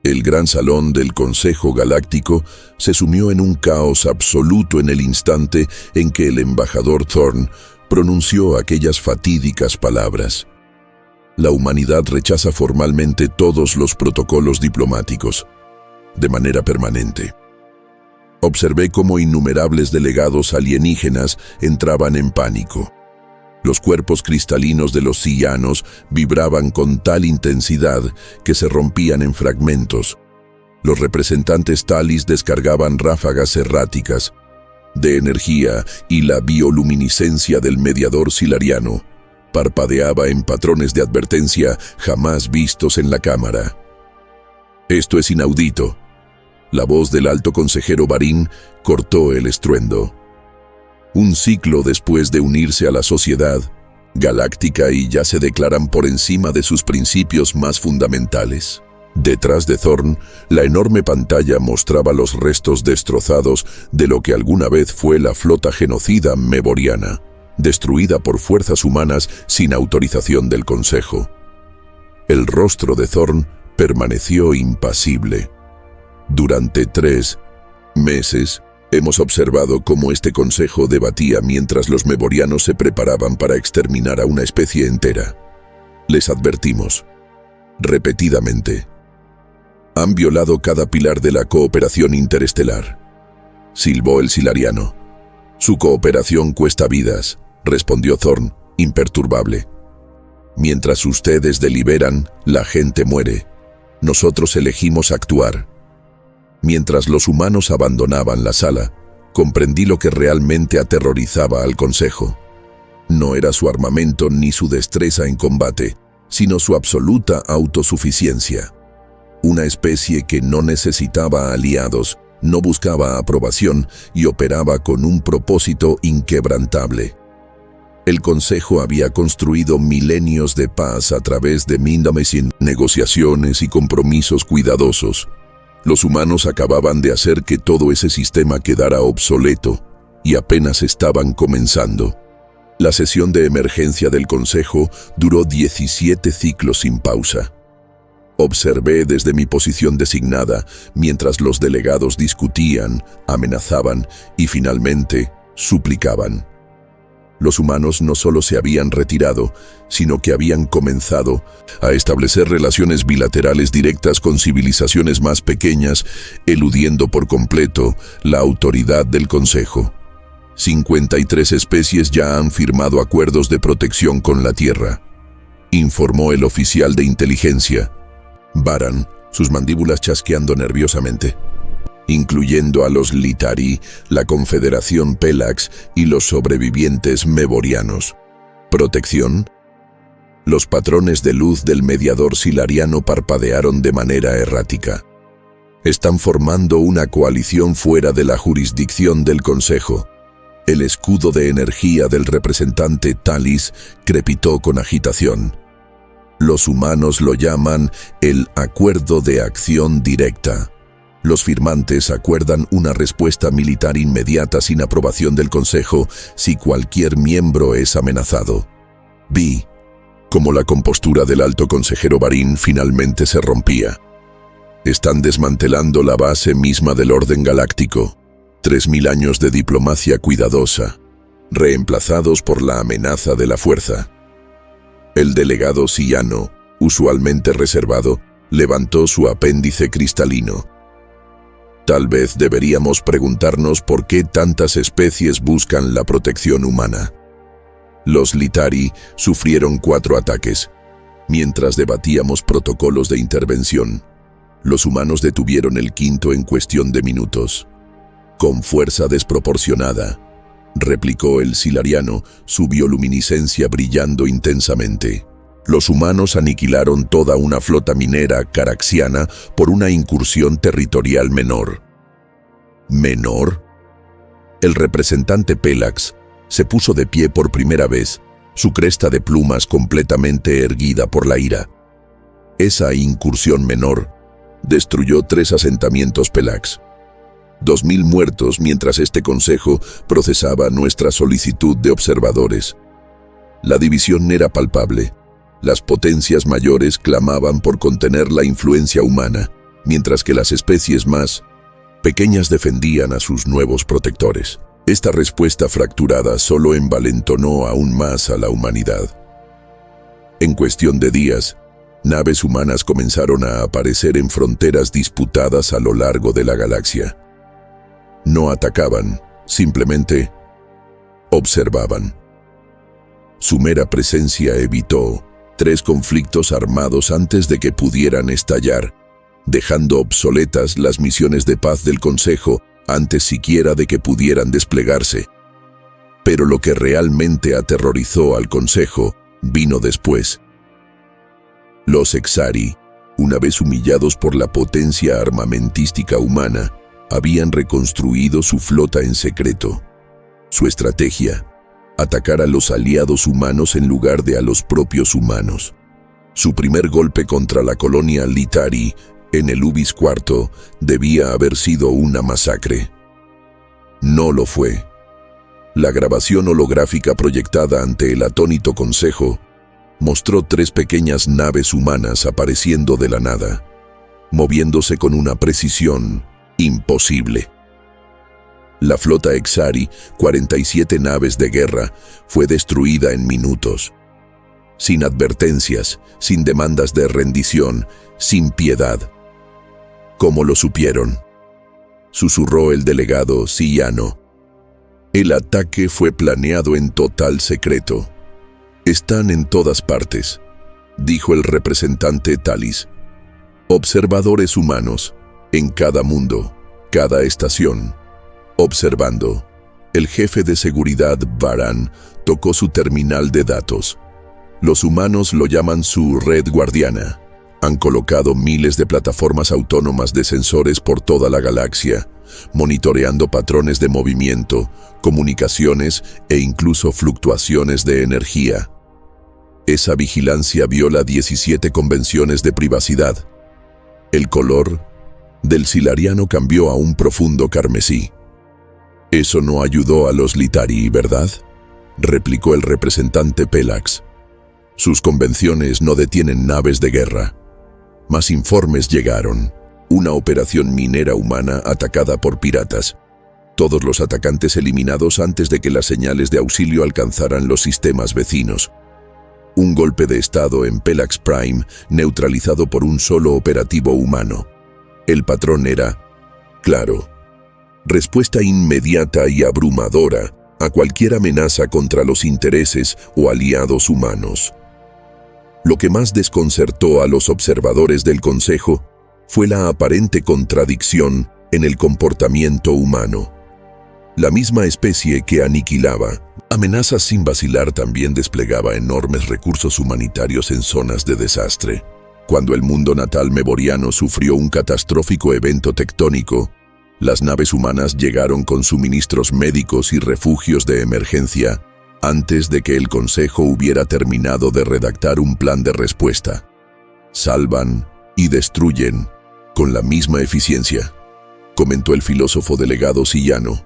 El gran salón del Consejo Galáctico se sumió en un caos absoluto en el instante en que el embajador Thorn pronunció aquellas fatídicas palabras. La humanidad rechaza formalmente todos los protocolos diplomáticos, de manera permanente. Observé cómo innumerables delegados alienígenas entraban en pánico. Los cuerpos cristalinos de los sillanos vibraban con tal intensidad que se rompían en fragmentos. Los representantes Talis descargaban ráfagas erráticas de energía y la bioluminiscencia del mediador silariano parpadeaba en patrones de advertencia jamás vistos en la cámara. «Esto es inaudito». La voz del alto consejero Barín cortó el estruendo. Un ciclo después de unirse a la sociedad galáctica y ya se declaran por encima de sus principios más fundamentales. Detrás de Thorn, la enorme pantalla mostraba los restos destrozados de lo que alguna vez fue la flota genocida meboriana, destruida por fuerzas humanas sin autorización del Consejo. El rostro de Thorn permaneció impasible. Durante 3 meses, hemos observado cómo este consejo debatía mientras los meborianos se preparaban para exterminar a una especie entera. Les advertimos, repetidamente. Han violado cada pilar de la cooperación interestelar. Silbó el silariano. Su cooperación cuesta vidas, respondió Thorn, imperturbable. Mientras ustedes deliberan, la gente muere. Nosotros elegimos actuar. Mientras los humanos abandonaban la sala, comprendí lo que realmente aterrorizaba al Consejo. No era su armamento ni su destreza en combate, sino su absoluta autosuficiencia. Una especie que no necesitaba aliados, no buscaba aprobación y operaba con un propósito inquebrantable. El Consejo había construido milenios de paz a través de negociaciones y compromisos cuidadosos. Los humanos acababan de hacer que todo ese sistema quedara obsoleto y apenas estaban comenzando. La sesión de emergencia del Consejo duró 17 ciclos sin pausa. Observé desde mi posición designada mientras los delegados discutían, amenazaban y finalmente suplicaban. Los humanos no solo se habían retirado, sino que habían comenzado a establecer relaciones bilaterales directas con civilizaciones más pequeñas, eludiendo por completo la autoridad del Consejo. 53 especies ya han firmado acuerdos de protección con la Tierra, informó el oficial de inteligencia, Baran, sus mandíbulas chasqueando nerviosamente. Incluyendo a los Litari, la Confederación Pelax y los sobrevivientes meborianos. ¿Protección? Los patrones de luz del mediador silariano parpadearon de manera errática. Están formando una coalición fuera de la jurisdicción del Consejo. El escudo de energía del representante Talis crepitó con agitación. Los humanos lo llaman el Acuerdo de Acción Directa. Los firmantes acuerdan una respuesta militar inmediata sin aprobación del Consejo si cualquier miembro es amenazado. Vi cómo la compostura del alto consejero Barín finalmente se rompía. Están desmantelando la base misma del orden galáctico. 3000 años de diplomacia cuidadosa, reemplazados por la amenaza de la fuerza. El delegado sillano, usualmente reservado, levantó su apéndice cristalino. Tal vez deberíamos preguntarnos por qué tantas especies buscan la protección humana. Los Litari sufrieron 4 ataques. Mientras debatíamos protocolos de intervención, los humanos detuvieron el 5º en cuestión de minutos. Con fuerza desproporcionada, replicó el silariano, su bioluminiscencia brillando intensamente. Los humanos aniquilaron toda una flota minera caraxiana por una incursión territorial menor. ¿Menor? El representante Pelax se puso de pie por primera vez, su cresta de plumas completamente erguida por la ira. Esa incursión menor destruyó 3 asentamientos Pelax. 2000 muertos mientras este consejo procesaba nuestra solicitud de observadores. La división era palpable. Las potencias mayores clamaban por contener la influencia humana, mientras que las especies más pequeñas defendían a sus nuevos protectores. Esta respuesta fracturada solo envalentonó aún más a la humanidad. En cuestión de días, naves humanas comenzaron a aparecer en fronteras disputadas a lo largo de la galaxia. No atacaban, simplemente observaban. Su mera presencia evitó 3 conflictos armados antes de que pudieran estallar, dejando obsoletas las misiones de paz del Consejo antes siquiera de que pudieran desplegarse. Pero lo que realmente aterrorizó al Consejo vino después. Los Exari, una vez humillados por la potencia armamentística humana, habían reconstruido su flota en secreto. Su estrategia: atacar a los aliados humanos en lugar de a los propios humanos. Su primer golpe contra la colonia Litari, en el Ubis IV, debía haber sido una masacre. No lo fue. La grabación holográfica proyectada ante el atónito Consejo mostró 3 pequeñas naves humanas apareciendo de la nada, moviéndose con una precisión imposible. La flota Exari, 47 naves de guerra, fue destruida en minutos. Sin advertencias, sin demandas de rendición, sin piedad. ¿Cómo lo supieron?, susurró el delegado Sillano. El ataque fue planeado en total secreto. Están en todas partes, dijo el representante Talis. Observadores humanos, en cada mundo, cada estación. Observando. El jefe de seguridad, Varán, tocó su terminal de datos. Los humanos lo llaman su red guardiana. Han colocado miles de plataformas autónomas de sensores por toda la galaxia, monitoreando patrones de movimiento, comunicaciones e incluso fluctuaciones de energía. Esa vigilancia viola 17 convenciones de privacidad. El color del silariano cambió a un profundo carmesí. «Eso no ayudó a los Litari, ¿verdad?», replicó el representante Pelax. «Sus convenciones no detienen naves de guerra». Más informes llegaron. Una operación minera humana atacada por piratas. Todos los atacantes eliminados antes de que las señales de auxilio alcanzaran los sistemas vecinos. Un golpe de estado en Pelax Prime neutralizado por un solo operativo humano. El patrón era claro. Respuesta inmediata y abrumadora a cualquier amenaza contra los intereses o aliados humanos. Lo que más desconcertó a los observadores del Consejo fue la aparente contradicción en el comportamiento humano. La misma especie que aniquilaba amenazas sin vacilar también desplegaba enormes recursos humanitarios en zonas de desastre. Cuando el mundo natal meboriano sufrió un catastrófico evento tectónico, las naves humanas llegaron con suministros médicos y refugios de emergencia antes de que el Consejo hubiera terminado de redactar un plan de respuesta. Salvan y destruyen con la misma eficiencia, comentó el filósofo delegado Sillano.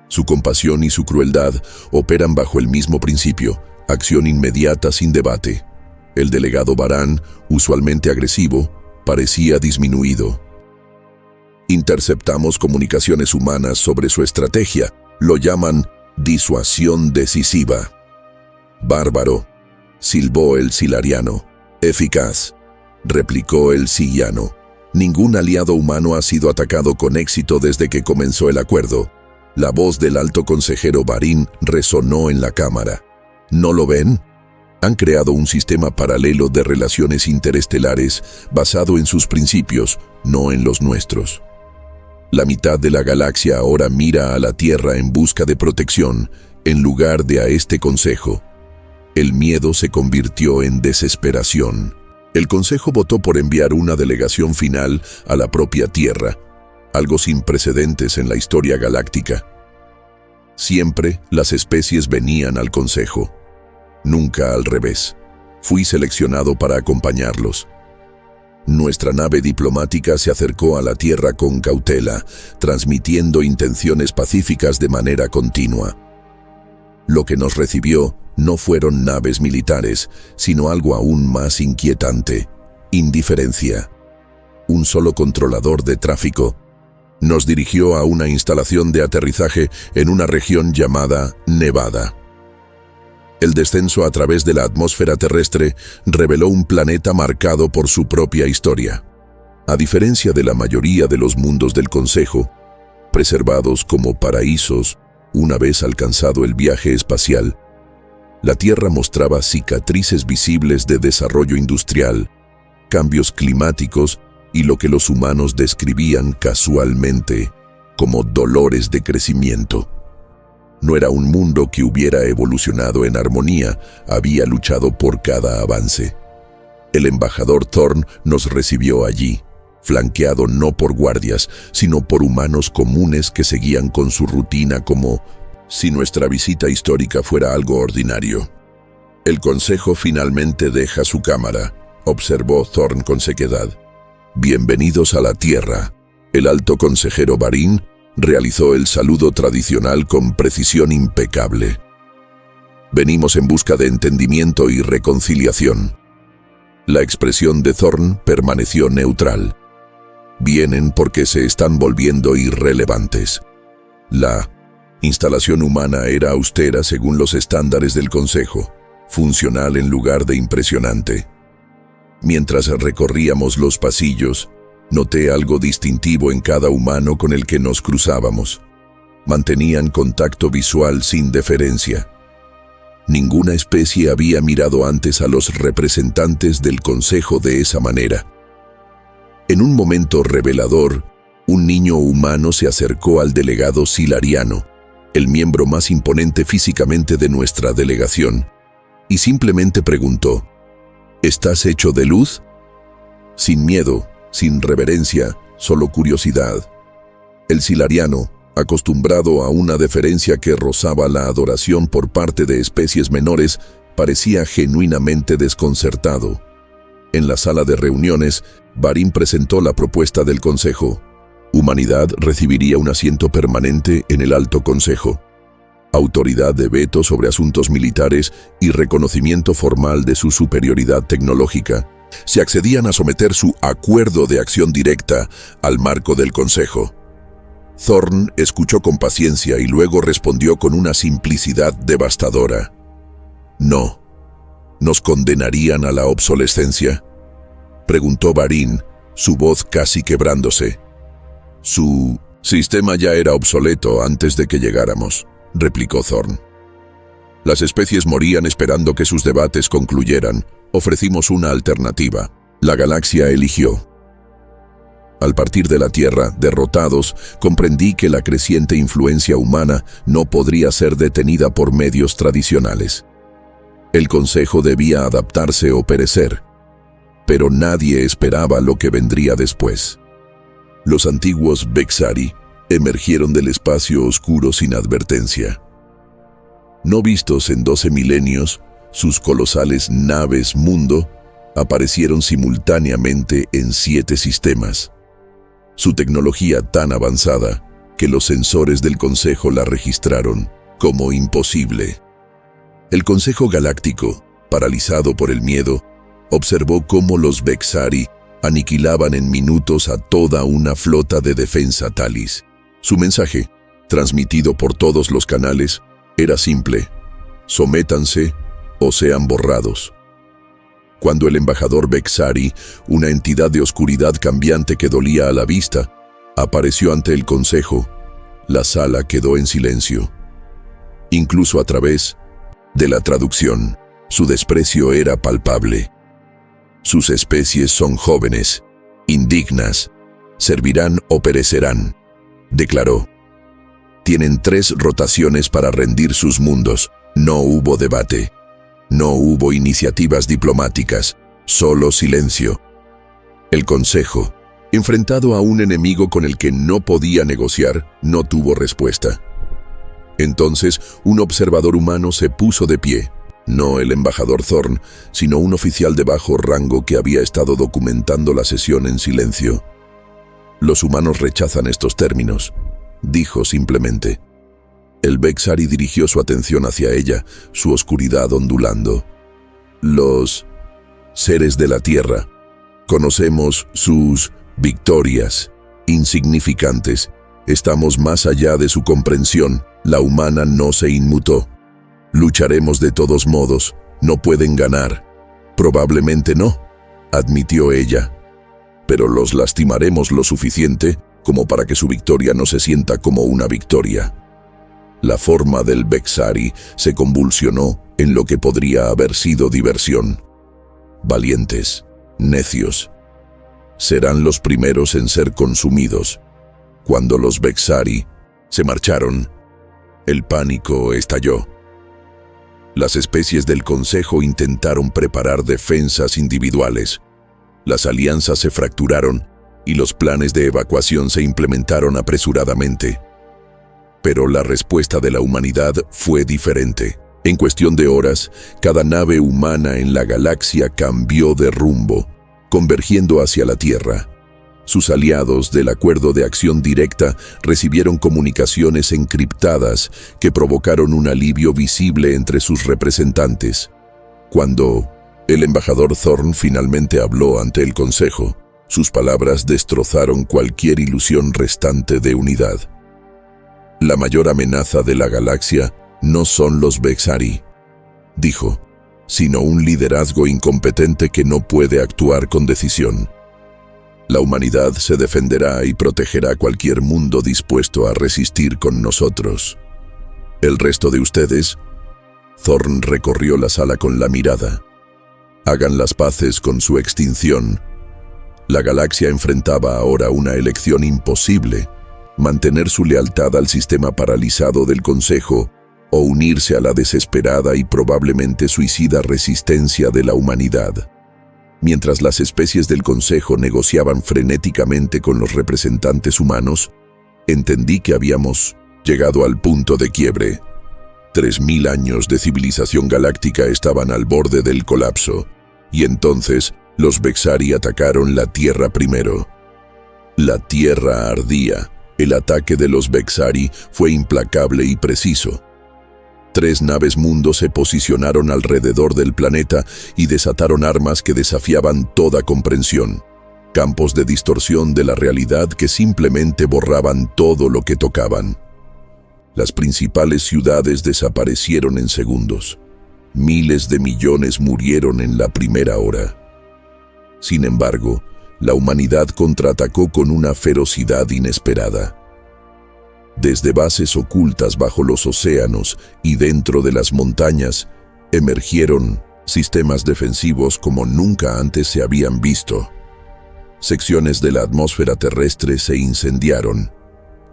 Su compasión y su crueldad operan bajo el mismo principio, acción inmediata sin debate. El delegado Varán, usualmente agresivo, parecía disminuido. Interceptamos comunicaciones humanas sobre su estrategia. Lo llaman disuasión decisiva. Bárbaro, silbó el silariano. Eficaz, replicó el sillano. Ningún aliado humano ha sido atacado con éxito desde que comenzó el acuerdo. La voz del alto consejero Varin resonó en la cámara. ¿No lo ven? Han creado un sistema paralelo de relaciones interestelares basado en sus principios, no en los nuestros. La mitad de la galaxia ahora mira a la Tierra en busca de protección, en lugar de a este Consejo. El miedo se convirtió en desesperación. El Consejo votó por enviar una delegación final a la propia Tierra, algo sin precedentes en la historia galáctica. Siempre las especies venían al Consejo, nunca al revés. Fui seleccionado para acompañarlos. Nuestra nave diplomática se acercó a la Tierra con cautela, transmitiendo intenciones pacíficas de manera continua. Lo que nos recibió no fueron naves militares, sino algo aún más inquietante: indiferencia. un solo controlador de tráfico. Nos dirigió a una instalación de aterrizaje en una región llamada Nevada. El descenso a través de la atmósfera terrestre reveló un planeta marcado por su propia historia. A diferencia de la mayoría de los mundos del Consejo, preservados como paraísos una vez alcanzado el viaje espacial, la Tierra mostraba cicatrices visibles de desarrollo industrial, cambios climáticos y lo que los humanos describían casualmente como dolores de crecimiento. No era un mundo que hubiera evolucionado en armonía, había luchado por cada avance. El embajador Thorn nos recibió allí, flanqueado no por guardias, sino por humanos comunes que seguían con su rutina como si nuestra visita histórica fuera algo ordinario. El Consejo finalmente deja su cámara, observó Thorn con sequedad. Bienvenidos a la Tierra. El alto consejero Barin realizó el saludo tradicional con precisión impecable. Venimos en busca de entendimiento y reconciliación. La expresión de Thorn permaneció neutral. Vienen porque se están volviendo irrelevantes. La instalación humana era austera según los estándares del Consejo, funcional en lugar de impresionante. Mientras recorríamos los pasillos, noté algo distintivo en cada humano con el que nos cruzábamos. Mantenían contacto visual sin deferencia. Ninguna especie había mirado antes a los representantes del Consejo de esa manera. En un momento revelador, un niño humano se acercó al delegado Silariano, el miembro más imponente físicamente de nuestra delegación, y simplemente preguntó: ¿Estás hecho de luz? Sin miedo, sin reverencia, solo curiosidad. El Silariano, acostumbrado a una deferencia que rozaba la adoración por parte de especies menores, parecía genuinamente desconcertado. En la sala de reuniones, Barin presentó la propuesta del Consejo. Humanidad recibiría un asiento permanente en el Alto Consejo, autoridad de veto sobre asuntos militares y reconocimiento formal de su superioridad tecnológica. Se accedían a someter su acuerdo de acción directa al marco del Consejo. Thorn escuchó con paciencia y luego respondió con una simplicidad devastadora. No. ¿Nos condenarían a la obsolescencia?, preguntó Barin, su voz casi quebrándose. Su sistema ya era obsoleto antes de que llegáramos, replicó Thorn. Las especies morían esperando que sus debates concluyeran. Ofrecimos una alternativa. La galaxia eligió. Al partir de la Tierra, derrotados, comprendí que la creciente influencia humana no podría ser detenida por medios tradicionales. El Consejo debía adaptarse o perecer, pero nadie esperaba lo que vendría después. Los antiguos Bexari emergieron del espacio oscuro sin advertencia. No vistos en 12 milenios, sus colosales naves mundo aparecieron simultáneamente en 7 sistemas. Su tecnología tan avanzada que los sensores del Consejo la registraron como imposible. El Consejo Galáctico, paralizado por el miedo, observó cómo los Bexari aniquilaban en minutos a toda una flota de defensa Talis. Su mensaje, transmitido por todos los canales, era simple: sométanse o sean borrados. Cuando el embajador Bexari, una entidad de oscuridad cambiante que dolía a la vista, apareció ante el Consejo, la sala quedó en silencio. Incluso a través de la traducción, su desprecio era palpable. Sus especies son jóvenes, indignas, servirán o perecerán, declaró. Tienen 3 rotaciones para rendir sus mundos. No hubo debate. No hubo iniciativas diplomáticas, solo silencio. El Consejo, enfrentado a un enemigo con el que no podía negociar, no tuvo respuesta. Entonces, un observador humano se puso de pie, no el embajador Thorn, sino un oficial de bajo rango que había estado documentando la sesión en silencio. Los humanos rechazan estos términos, dijo simplemente. El Bexari dirigió su atención hacia ella, su oscuridad ondulando. Los seres de la Tierra, conocemos sus Victorias, insignificantes, estamos más allá de su comprensión, la humana no se inmutó. Lucharemos de todos modos, no pueden ganar. Probablemente no, admitió ella. Pero los lastimaremos lo suficiente como para que su victoria no se sienta como una victoria. La forma del Bexari se convulsionó en lo que podría haber sido diversión. Valientes, necios, serán los primeros en ser consumidos. Cuando los Bexari se marcharon, el pánico estalló. Las especies del Consejo intentaron preparar defensas individuales. Las alianzas se fracturaron y los planes de evacuación se implementaron apresuradamente. Pero la respuesta de la humanidad fue diferente. En cuestión de horas, cada nave humana en la galaxia cambió de rumbo, convergiendo hacia la Tierra. Sus aliados del Acuerdo de Acción Directa recibieron comunicaciones encriptadas que provocaron un alivio visible entre sus representantes. Cuando el embajador Thorn finalmente habló ante el Consejo, sus palabras destrozaron cualquier ilusión restante de unidad. La mayor amenaza de la galaxia no son los Bexari, dijo, sino un liderazgo incompetente que no puede actuar con decisión. La humanidad se defenderá y protegerá cualquier mundo dispuesto a resistir con nosotros. El resto de ustedes, Thorn recorrió la sala con la mirada. Hagan las paces con su extinción. La galaxia enfrentaba ahora una elección imposible: mantener su lealtad al sistema paralizado del Consejo o unirse a la desesperada y probablemente suicida resistencia de la humanidad. Mientras las especies del Consejo negociaban frenéticamente con los representantes humanos, entendí que habíamos llegado al punto de quiebre. 3000 años de civilización galáctica estaban al borde del colapso, y entonces los Bexari atacaron la Tierra primero. La Tierra ardía. El ataque de los Bexari fue implacable y preciso. 3 naves mundo se posicionaron alrededor del planeta y desataron armas que desafiaban toda comprensión. Campos de distorsión de la realidad que simplemente borraban todo lo que tocaban. Las principales ciudades desaparecieron en segundos. Miles de millones murieron en la primera hora. Sin embargo, la humanidad contraatacó con una ferocidad inesperada. Desde bases ocultas bajo los océanos y dentro de las montañas, emergieron sistemas defensivos como nunca antes se habían visto. Secciones de la atmósfera terrestre se incendiaron,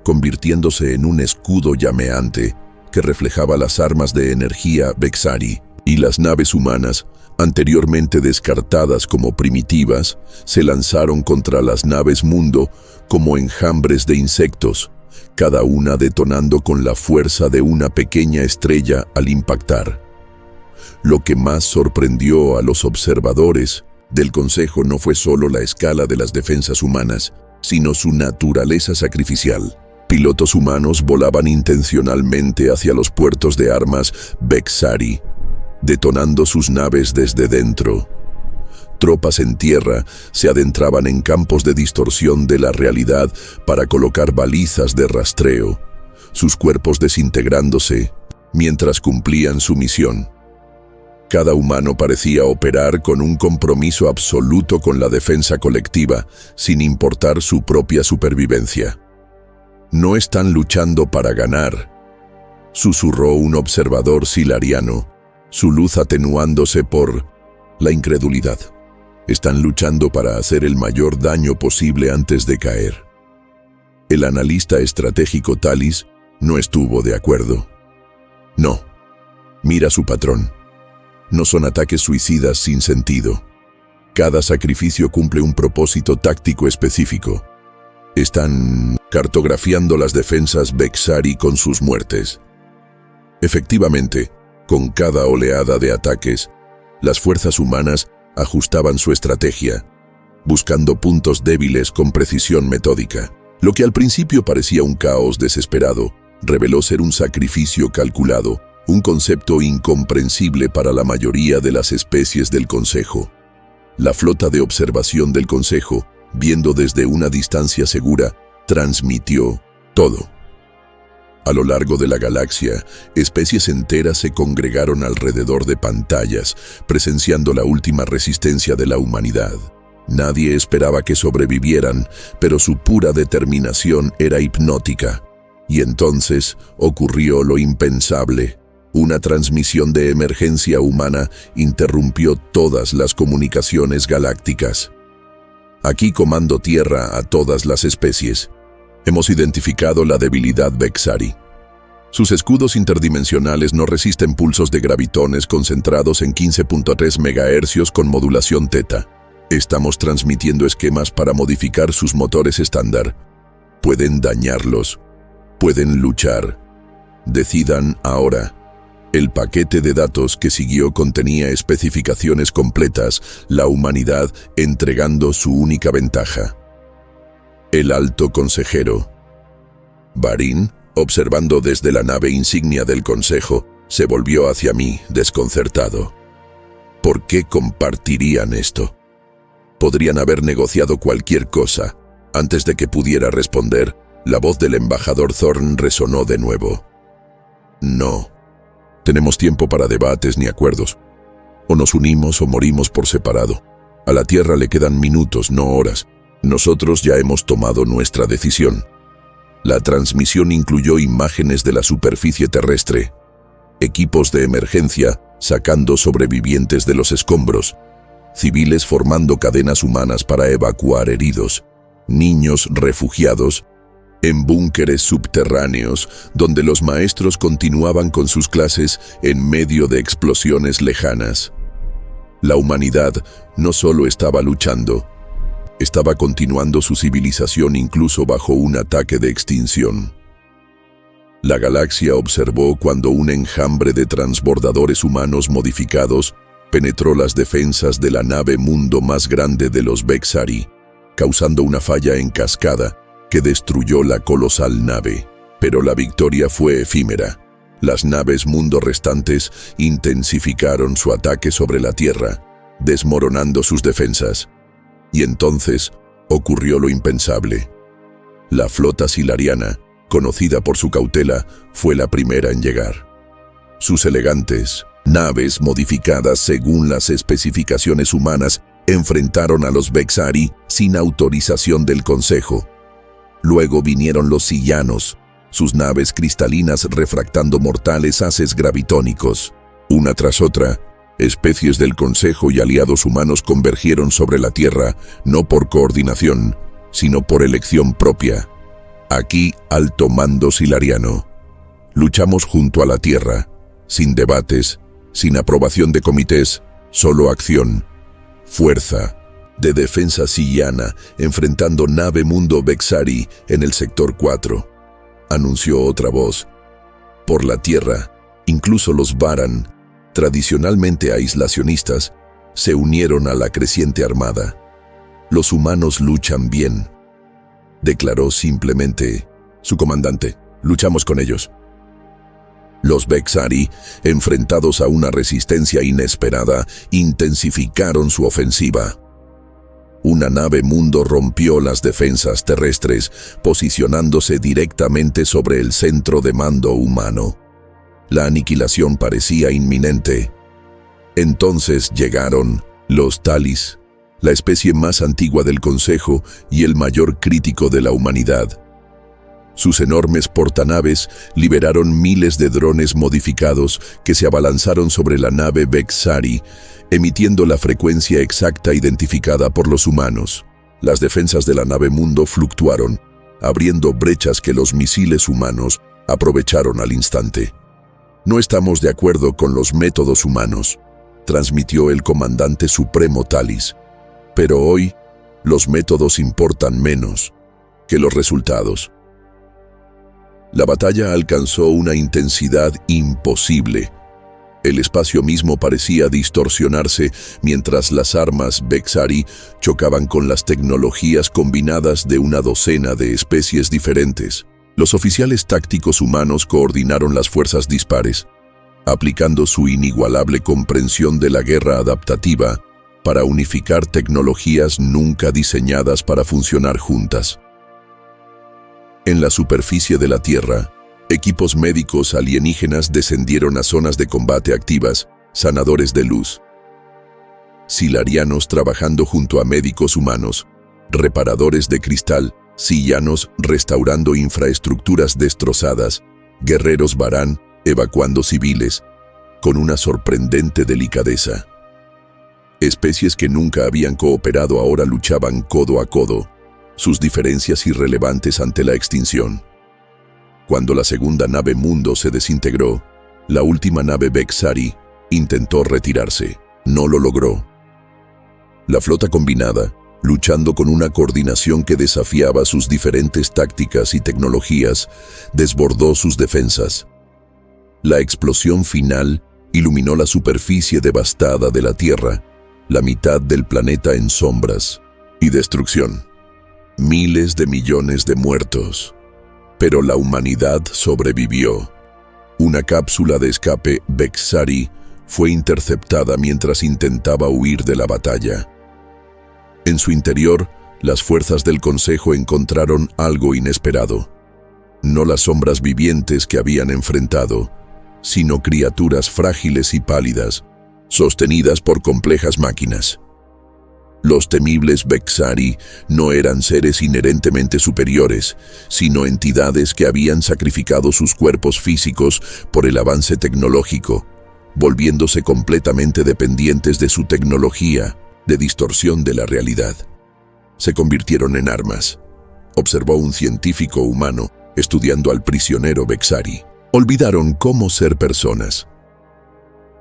convirtiéndose en un escudo llameante que reflejaba las armas de energía Bexari, y las naves humanas, anteriormente descartadas como primitivas, se lanzaron contra las naves mundo como enjambres de insectos, cada una detonando con la fuerza de una pequeña estrella al impactar. Lo que más sorprendió a los observadores del Consejo no fue solo la escala de las defensas humanas, sino su naturaleza sacrificial. Pilotos humanos volaban intencionalmente hacia los puertos de armas Bexari, detonando sus naves desde dentro. Tropas en tierra se adentraban en campos de distorsión de la realidad para colocar balizas de rastreo, sus cuerpos desintegrándose mientras cumplían su misión. Cada humano parecía operar con un compromiso absoluto con la defensa colectiva, sin importar su propia supervivencia. «No están luchando para ganar», susurró un observador silariano, su luz atenuándose por la incredulidad. «Están luchando para hacer el mayor daño posible antes de caer». El analista estratégico Talis no estuvo de acuerdo. «No, mira su patrón. No son ataques suicidas sin sentido. Cada sacrificio cumple un propósito táctico específico. Están cartografiando las defensas Bexari con sus muertes». Efectivamente, con cada oleada de ataques, las fuerzas humanas ajustaban su estrategia, buscando puntos débiles con precisión metódica. Lo que al principio parecía un caos desesperado, reveló ser un sacrificio calculado, un concepto incomprensible para la mayoría de las especies del Consejo. La flota de observación del Consejo viendo desde una distancia segura, transmitió todo. A lo largo de la galaxia, especies enteras se congregaron alrededor de pantallas, presenciando la última resistencia de la humanidad. Nadie esperaba que sobrevivieran, pero su pura determinación era hipnótica. Y entonces ocurrió lo impensable. Una transmisión de emergencia humana interrumpió todas las comunicaciones galácticas. Aquí Comando Tierra a todas las especies. Hemos identificado la debilidad Vexari. Sus escudos interdimensionales no resisten pulsos de gravitones concentrados en 15.3 MHz con modulación teta. Estamos transmitiendo esquemas para modificar sus motores estándar. Pueden dañarlos. Pueden luchar. Decidan ahora. El paquete de datos que siguió contenía especificaciones completas, la humanidad entregando su única ventaja. El alto consejero. Barín, observando desde la nave insignia del Consejo, se volvió hacia mí, desconcertado. ¿Por qué compartirían esto? Podrían haber negociado cualquier cosa. Antes de que pudiera responder, la voz del embajador Thorn resonó de nuevo. No. Tenemos tiempo para debates ni acuerdos. O nos unimos o morimos por separado. A la Tierra le quedan minutos, no horas. Nosotros ya hemos tomado nuestra decisión. La transmisión incluyó imágenes de la superficie terrestre, equipos de emergencia sacando sobrevivientes de los escombros, civiles formando cadenas humanas para evacuar heridos, niños refugiados, en búnkeres subterráneos donde los maestros continuaban con sus clases en medio de explosiones lejanas. La humanidad no solo estaba luchando, estaba continuando su civilización incluso bajo un ataque de extinción. La galaxia observó cuando un enjambre de transbordadores humanos modificados penetró las defensas de la nave mundo más grande de los Vexari, causando una falla en cascada que destruyó la colosal nave. Pero la victoria fue efímera. Las naves mundo restantes intensificaron su ataque sobre la Tierra, desmoronando sus defensas. Y entonces ocurrió lo impensable. La flota silariana, conocida por su cautela, fue la primera en llegar. Sus elegantes naves modificadas según las especificaciones humanas enfrentaron a los Vexari sin autorización del Consejo. Luego vinieron los Sillanos, sus naves cristalinas refractando mortales haces gravitónicos. Una tras otra, especies del Consejo y aliados humanos convergieron sobre la Tierra, no por coordinación, sino por elección propia. Aquí, alto mando silariano. Luchamos junto a la Tierra, sin debates, sin aprobación de comités, solo acción, fuerza, de defensa sillana, enfrentando nave mundo Vexari en el sector 4. Anunció otra voz. Por la Tierra, incluso los Baran, tradicionalmente aislacionistas, se unieron a la creciente armada. Los humanos luchan bien, declaró simplemente su comandante. Luchamos con ellos. Los Vexari, enfrentados a una resistencia inesperada, intensificaron su ofensiva. Una nave mundo rompió las defensas terrestres, posicionándose directamente sobre el centro de mando humano. La aniquilación parecía inminente. Entonces llegaron los Talis, la especie más antigua del Consejo y el mayor crítico de la humanidad. Sus enormes portanaves liberaron miles de drones modificados que se abalanzaron sobre la nave Vexari, emitiendo la frecuencia exacta identificada por los humanos. Las defensas de la nave mundo fluctuaron, abriendo brechas que los misiles humanos aprovecharon al instante. No estamos de acuerdo con los métodos humanos, transmitió el comandante supremo Talis. Pero hoy, los métodos importan menos que los resultados. La batalla alcanzó una intensidad imposible. El espacio mismo parecía distorsionarse mientras las armas Vexari chocaban con las tecnologías combinadas de una docena de especies diferentes. Los oficiales tácticos humanos coordinaron las fuerzas dispares, aplicando su inigualable comprensión de la guerra adaptativa para unificar tecnologías nunca diseñadas para funcionar juntas. En la superficie de la Tierra, equipos médicos alienígenas descendieron a zonas de combate activas, sanadores de luz. Silarianos trabajando junto a médicos humanos, reparadores de cristal, sillanos restaurando infraestructuras destrozadas, guerreros Varán evacuando civiles, con una sorprendente delicadeza. Especies que nunca habían cooperado ahora luchaban codo a codo, sus diferencias irrelevantes ante la extinción. Cuando la segunda nave Mundo se desintegró, la última nave Bexari intentó retirarse. No lo logró. La flota combinada, luchando con una coordinación que desafiaba sus diferentes tácticas y tecnologías, desbordó sus defensas. La explosión final iluminó la superficie devastada de la Tierra, la mitad del planeta en sombras y destrucción. Miles de millones de muertos. Pero la humanidad sobrevivió. Una cápsula de escape Bexari fue interceptada mientras intentaba huir de la batalla. En su interior, las fuerzas del Consejo encontraron algo inesperado. No las sombras vivientes que habían enfrentado, sino criaturas frágiles y pálidas, sostenidas por complejas máquinas. Los temibles Bexari no eran seres inherentemente superiores, sino entidades que habían sacrificado sus cuerpos físicos por el avance tecnológico, volviéndose completamente dependientes de su tecnología de distorsión de la realidad. Se convirtieron en armas, observó un científico humano estudiando al prisionero Bexari. Olvidaron cómo ser personas.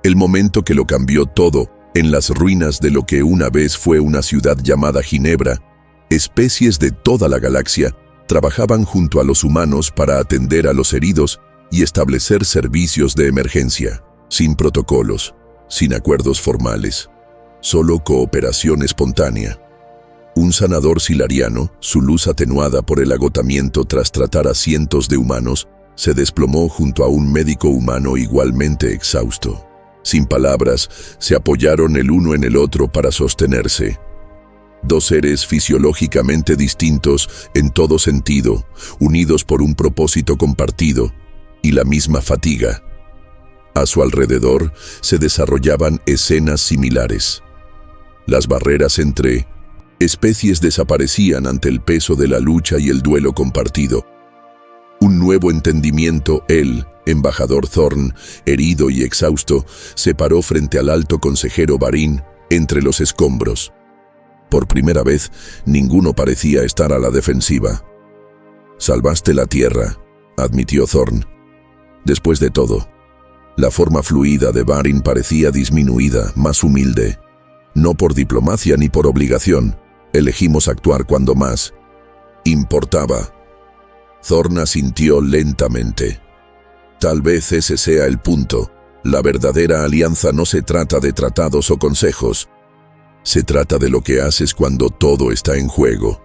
El momento que lo cambió todo, en las ruinas de lo que una vez fue una ciudad llamada Ginebra, especies de toda la galaxia trabajaban junto a los humanos para atender a los heridos y establecer servicios de emergencia, sin protocolos, sin acuerdos formales, solo cooperación espontánea. Un sanador silariano, su luz atenuada por el agotamiento tras tratar a cientos de humanos, se desplomó junto a un médico humano igualmente exhausto. Sin palabras, se apoyaron el uno en el otro para sostenerse. Dos seres fisiológicamente distintos en todo sentido, unidos por un propósito compartido y la misma fatiga. A su alrededor se desarrollaban escenas similares. Las barreras entre especies desaparecían ante el peso de la lucha y el duelo compartido. Un nuevo entendimiento, el embajador Thorn, herido y exhausto, se paró frente al alto consejero Varin entre los escombros. Por primera vez, ninguno parecía estar a la defensiva. «Salvaste la Tierra», admitió Thorn. Después de todo, la forma fluida de Varin parecía disminuida, más humilde. No por diplomacia ni por obligación, elegimos actuar cuando más importaba. Thorn asintió lentamente. Tal vez ese sea el punto. La verdadera alianza no se trata de tratados o consejos. Se trata de lo que haces cuando todo está en juego.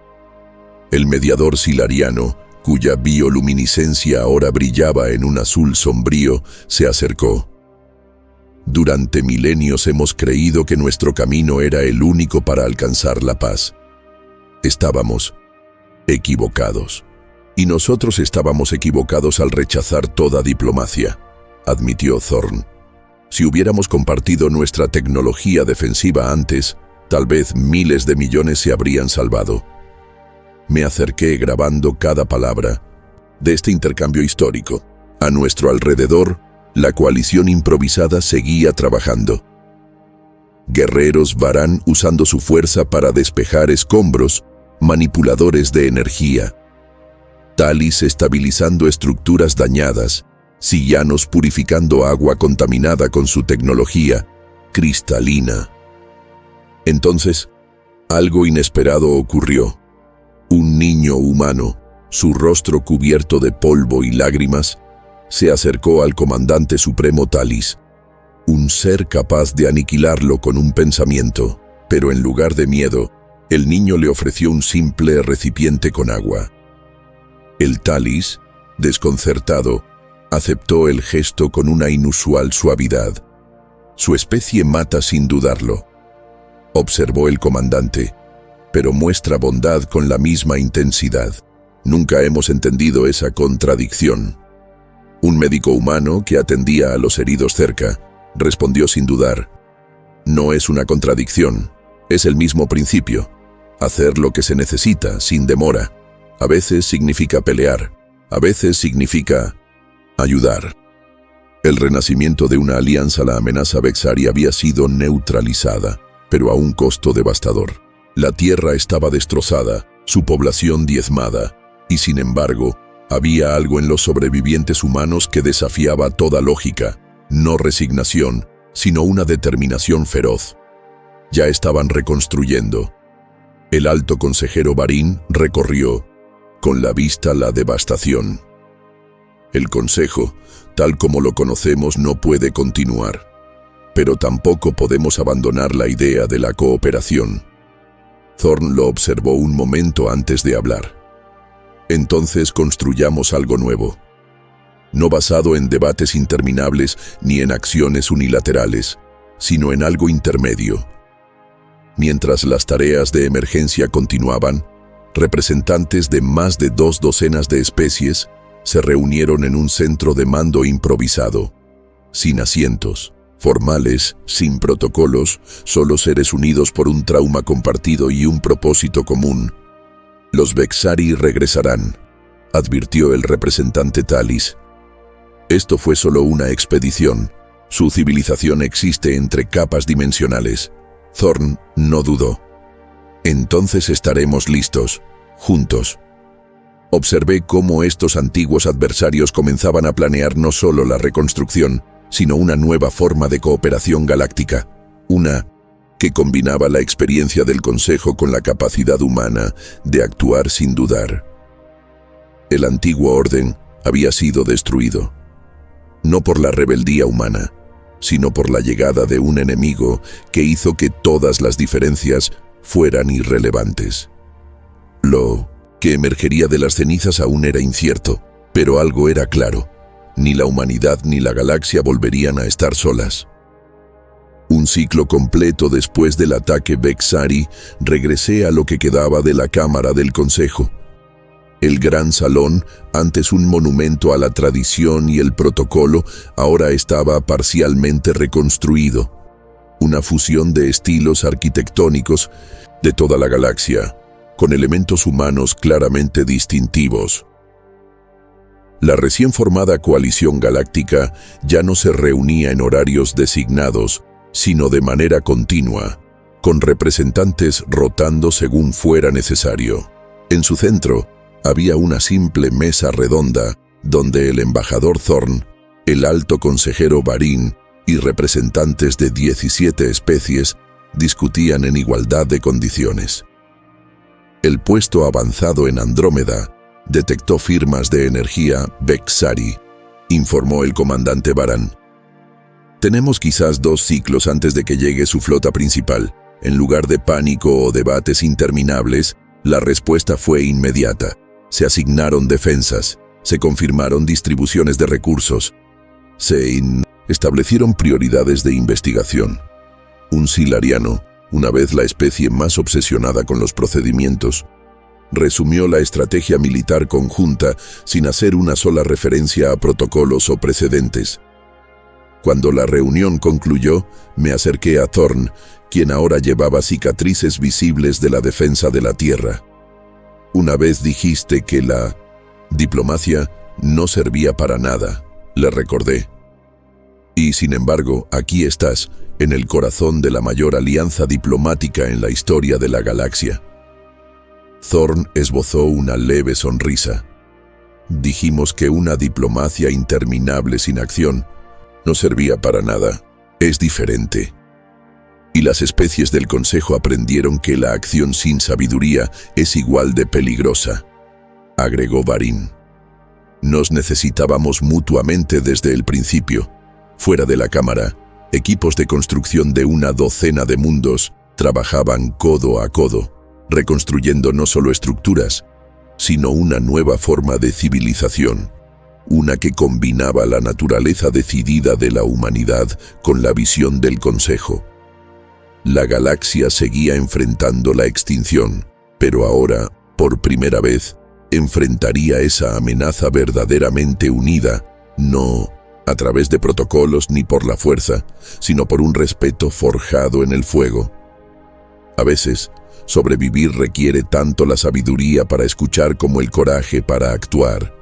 El mediador silariano, cuya bioluminiscencia ahora brillaba en un azul sombrío, se acercó. Durante milenios hemos creído que nuestro camino era el único para alcanzar la paz. Estábamos equivocados. Y nosotros estábamos equivocados al rechazar toda diplomacia, admitió Thorn. Si hubiéramos compartido nuestra tecnología defensiva antes, tal vez miles de millones se habrían salvado. Me acerqué grabando cada palabra de este intercambio histórico. A nuestro alrededor, la coalición improvisada seguía trabajando. Guerreros Varán usando su fuerza para despejar escombros, manipuladores de energía. Talis estabilizando estructuras dañadas, sillanos purificando agua contaminada con su tecnología cristalina. Entonces, algo inesperado ocurrió. Un niño humano, su rostro cubierto de polvo y lágrimas, se acercó al comandante supremo Talis, un ser capaz de aniquilarlo con un pensamiento, pero en lugar de miedo, el niño le ofreció un simple recipiente con agua. El Talis, desconcertado, aceptó el gesto con una inusual suavidad. Su especie mata sin dudarlo. observó el comandante, pero muestra bondad con la misma intensidad. Nunca hemos entendido esa contradicción. Un médico humano que atendía a los heridos cerca respondió sin dudar: no es una contradicción, es el mismo principio. Hacer lo que se necesita sin demora. A veces significa pelear, a veces significa ayudar. El renacimiento de una alianza, la amenaza Vexari, había sido neutralizada, pero a un costo devastador. La tierra estaba destrozada, su población diezmada, y sin embargo, había algo en los sobrevivientes humanos que desafiaba toda lógica, no resignación, sino una determinación feroz. Ya estaban reconstruyendo. El alto consejero Varin recorrió, con la vista, la devastación. El consejo, tal como lo conocemos, no puede continuar, pero tampoco podemos abandonar la idea de la cooperación. Thorn lo observó un momento antes de hablar. Entonces construyamos algo nuevo, no basado en debates interminables ni en acciones unilaterales, sino en algo intermedio. Mientras las tareas de emergencia continuaban, representantes de más de 2 docenas de especies se reunieron en un centro de mando improvisado, sin asientos, formales, sin protocolos, solo seres unidos por un trauma compartido y un propósito común. Los Vexari regresarán, advirtió el representante Talis. Esto fue solo una expedición. Su civilización existe entre capas dimensionales. Thorn no dudó. Entonces estaremos listos, juntos. Observé cómo estos antiguos adversarios comenzaban a planear no solo la reconstrucción, sino una nueva forma de cooperación galáctica. Una que combinaba la experiencia del Consejo con la capacidad humana de actuar sin dudar. El antiguo orden había sido destruido, no por la rebeldía humana, sino por la llegada de un enemigo que hizo que todas las diferencias fueran irrelevantes. Lo que emergería de las cenizas aún era incierto, pero algo era claro: ni la humanidad ni la galaxia volverían a estar solas. Un ciclo completo después del ataque Vexari, regresé a lo que quedaba de la Cámara del Consejo. El gran salón, antes un monumento a la tradición y el protocolo, ahora estaba parcialmente reconstruido. Una fusión de estilos arquitectónicos de toda la galaxia, con elementos humanos claramente distintivos. La recién formada coalición galáctica ya no se reunía en horarios designados, sino de manera continua, con representantes rotando según fuera necesario. En su centro había una simple mesa redonda donde el embajador Thorn, el alto consejero Varin y representantes de 17 especies discutían en igualdad de condiciones. El puesto avanzado en Andrómeda detectó firmas de energía Vexari, informó el comandante Varan. Tenemos quizás 2 ciclos antes de que llegue su flota principal. En lugar de pánico o debates interminables, la respuesta fue inmediata. Se asignaron defensas, se confirmaron distribuciones de recursos, se establecieron prioridades de investigación. Un silariano, una vez la especie más obsesionada con los procedimientos, resumió la estrategia militar conjunta sin hacer una sola referencia a protocolos o precedentes. Cuando la reunión concluyó, me acerqué a Thorn, quien ahora llevaba cicatrices visibles de la defensa de la Tierra. Una vez dijiste que la diplomacia no servía para nada, le recordé. Y sin embargo, aquí estás, en el corazón de la mayor alianza diplomática en la historia de la galaxia. Thorn esbozó una leve sonrisa. Dijimos que una diplomacia interminable sin acción no servía para nada. Es diferente. Y las especies del Consejo aprendieron que la acción sin sabiduría es igual de peligrosa, agregó Varin. Nos necesitábamos mutuamente desde el principio. Fuera de la cámara, equipos de construcción de una docena de mundos trabajaban codo a codo, reconstruyendo no solo estructuras, sino una nueva forma de civilización. Una que combinaba la naturaleza decidida de la humanidad con la visión del Consejo. La galaxia seguía enfrentando la extinción, pero ahora, por primera vez, enfrentaría esa amenaza verdaderamente unida, no a través de protocolos ni por la fuerza, sino por un respeto forjado en el fuego. A veces, sobrevivir requiere tanto la sabiduría para escuchar como el coraje para actuar.